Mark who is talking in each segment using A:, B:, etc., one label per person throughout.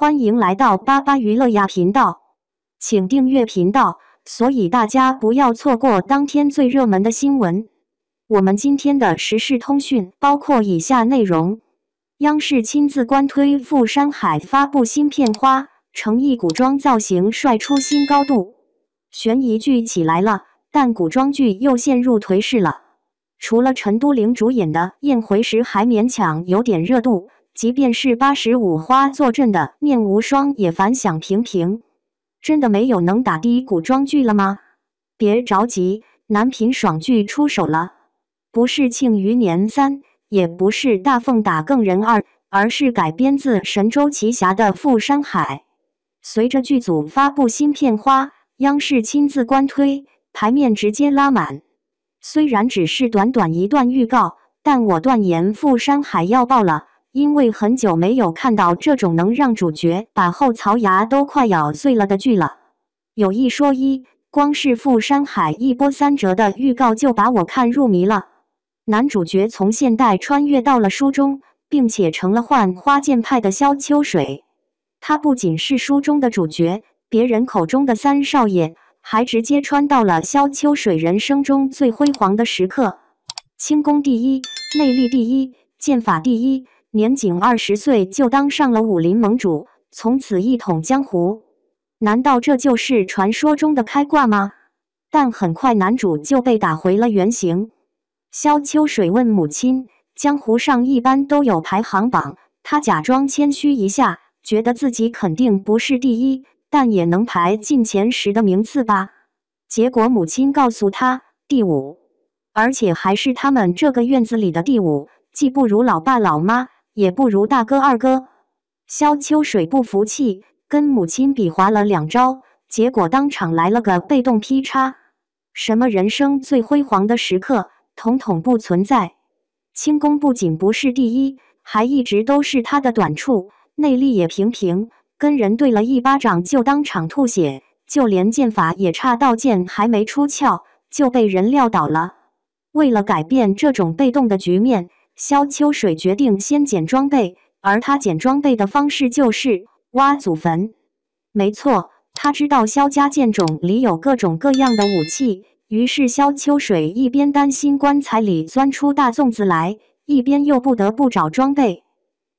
A: 欢迎来到巴巴娱乐呀频道，请订阅频道，所以大家不要错过当天最热门的新闻。我们今天的时事通讯包括以下内容：央视亲自官推《赴山海》发布新片花，诚意古装造型帅出新高度。悬疑剧起来了，但古装剧又陷入颓势了。除了陈都灵主演的《宴回时》还勉强有点热度，即便是85花坐镇的《面无双》也反响平平。真的没有能打的古装剧了吗？别着急，男频爽剧出手了。不是《庆余年3》，也不是《大凤打更人2》，而是改编自神州奇侠的《赴山海》。随着剧组发布新片花，央视亲自官推，排面直接拉满。虽然只是短短一段预告，但我断言《赴山海》要爆了。因为很久没有看到这种能让主角把后槽牙都快咬碎了的剧了。有一说一，光是《赴山海》一波三折的预告就把我看入迷了。男主角从现代穿越到了书中，并且成了换花剑派的萧秋水。他不仅是书中的主角，别人口中的三少爷，还直接穿到了萧秋水人生中最辉煌的时刻。轻功第一，内力第一，剑法第一。年仅20岁就当上了武林盟主，从此一统江湖。难道这就是传说中的开挂吗？但很快男主就被打回了原形。萧秋水问母亲，江湖上一般都有排行榜，他假装谦虚一下，觉得自己肯定不是第一，但也能排进前10的名次吧。结果母亲告诉他，第5，而且还是他们这个院子里的第5，既不如老爸老妈，也不如大哥二哥。萧秋水不服气，跟母亲比划了2招，结果当场来了个被动劈叉。什么人生最辉煌的时刻，统统不存在。轻功不仅不是第一，还一直都是他的短处，内力也平平，跟人对了一巴掌就当场吐血，就连剑法也差到剑还没出鞘，就被人撂倒了。为了改变这种被动的局面，萧秋水决定先捡装备，而他捡装备的方式就是挖祖坟。没错，他知道萧家剑冢里有各种各样的武器，于是萧秋水一边担心棺材里钻出大粽子来，一边又不得不找装备。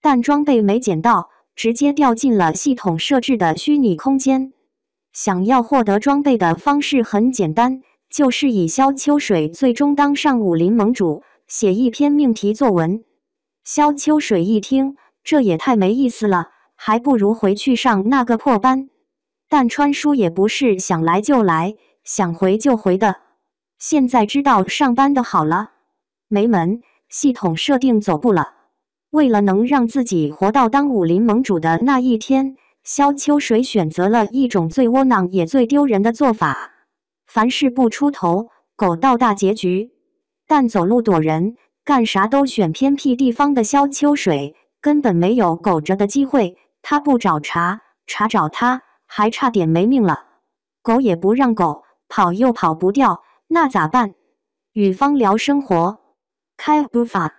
A: 但装备没捡到，直接掉进了系统设置的虚拟空间。想要获得装备的方式很简单，就是以萧秋水最终当上武林盟主写一篇命题作文。萧秋水一听，这也太没意思了，还不如回去上那个破班。但穿书也不是想来就来，想回就回的。现在知道上班的好了，没门，系统设定走步了。为了能让自己活到当武林盟主的那一天，萧秋水选择了一种最窝囊也最丢人的做法。凡事不出头，狗到大结局。但走路躲人，干啥都选偏僻地方的萧秋水，根本没有苟着的机会。他不找茬，茬找他，还差点没命了。狗也不让狗，跑又跑不掉，那咋办？与方聊生活，开不法。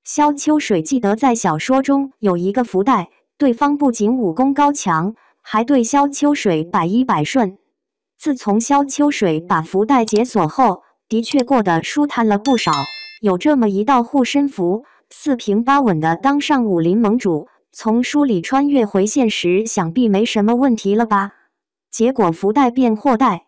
A: 萧秋水记得在小说中有一个福袋，对方不仅武功高强，还对萧秋水百依百顺。自从萧秋水把福袋解锁后，的确过得舒坦了不少。有这么一道护身符，4平8稳的当上武林盟主，从书里穿越回现实，想必没什么问题了吧？结果福袋变祸袋，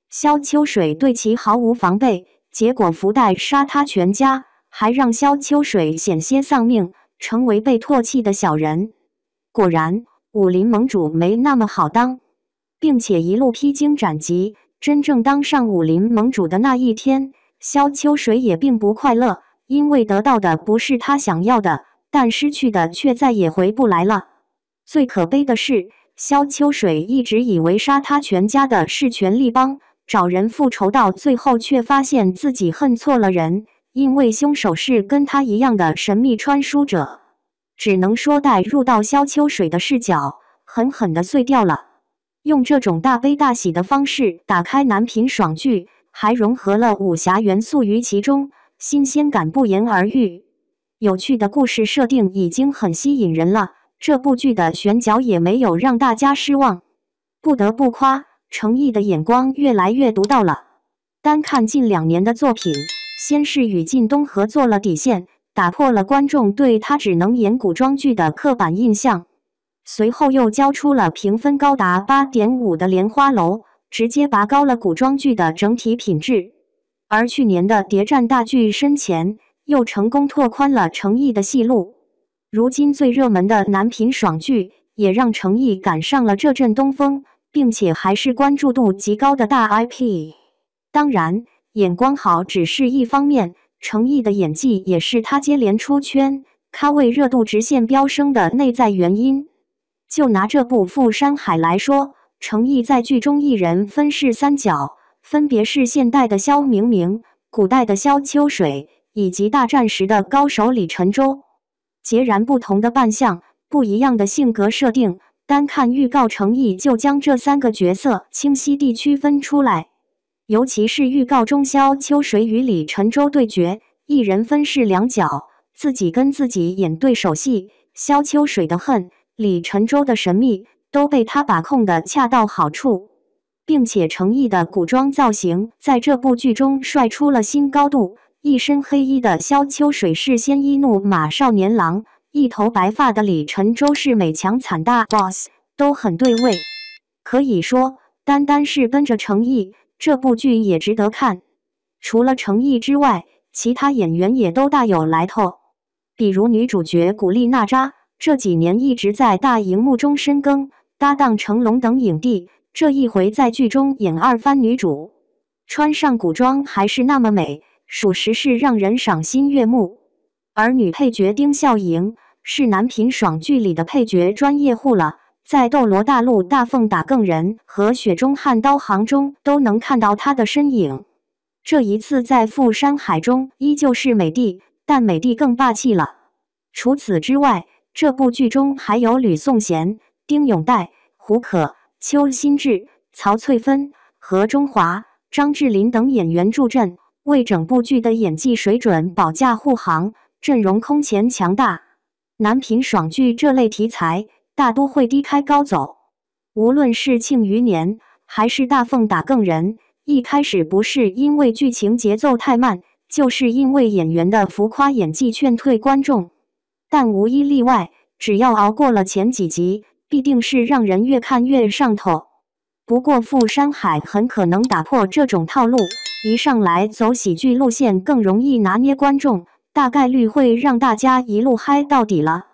A: 萧秋水对其毫无防备，结果福袋杀他全家，还让萧秋水险些丧命，成为被唾弃的小人。果然，武林盟主没那么好当。并且一路披荆斩棘，真正当上武林盟主的那一天，萧秋水也并不快乐，因为得到的不是他想要的，但失去的却再也回不来了。最可悲的是，萧秋水一直以为杀他全家的是权力帮，找人复仇到最后却发现自己恨错了人，因为凶手是跟他一样的神秘穿书者。只能说带入到萧秋水的视角，狠狠地碎掉了。用这种大悲大喜的方式打开男频爽剧，还融合了武侠元素于其中，新鲜感不言而喻。有趣的故事设定已经很吸引人了，这部剧的选角也没有让大家失望。不得不夸，程毅的眼光越来越独到了。单看近2年的作品，先是与靳东合作了《底线》，打破了观众对他只能演古装剧的刻板印象。随后又交出了评分高达 8.5 的《莲花楼》，直接拔高了古装剧的整体品质。而去年的谍战大剧《深潜》又成功拓宽了程毅的戏路。如今最热门的男频爽剧也让程毅赶上了这阵东风，并且还是关注度极高的大 IP。当然，眼光好只是一方面，程毅的演技也是他接连出圈、咖位热度直线飙升的内在原因。就拿这部《富山海》来说，程毅在剧中一人分饰3角，分别是现代的萧明明、古代的萧秋水，以及大战时的高手李晨舟。截然不同的扮相，不一样的性格设定，单看预告程毅就将这3个角色清晰地区分出来。尤其是预告中萧秋水与李晨舟对决，一人分饰2角，自己跟自己演对手戏，萧秋水的恨，李晨舟的神秘都被他把控得恰到好处，并且程毅的古装造型在这部剧中帅出了新高度。一身黑衣的萧秋水是鲜衣怒马少年郎，一头白发的李晨舟是美强惨大 boss， 都很对味。可以说，单单是奔着程毅，这部剧也值得看。除了程毅之外，其他演员也都大有来头，比如女主角古力娜扎。这几年一直在大荧幕中深耕，搭档成龙等影帝，这一回在剧中演2番女主，穿上古装还是那么美，属实是让人赏心悦目。而女配角丁孝莹是男频爽剧里的配角专业户了，在《斗罗大陆》《大凤打更人》和《雪中悍刀行》中都能看到她的身影。这一次在《富山海》中依旧是美帝，但美帝更霸气了。除此之外，这部剧中还有吕颂贤、丁永岱、胡可、邱心志、曹翠芬、何中华、张智霖等演员助阵，为整部剧的演技水准保驾护航，阵容空前强大。男频爽剧这类题材大都会低开高走，无论是《庆余年》还是《大凤打更人》，一开始不是因为剧情节奏太慢，就是因为演员的浮夸演技劝退观众。但无一例外，只要熬过了前几集，必定是让人越看越上头。不过《富山海》很可能打破这种套路，一上来走喜剧路线更容易拿捏观众，大概率会让大家一路嗨到底了。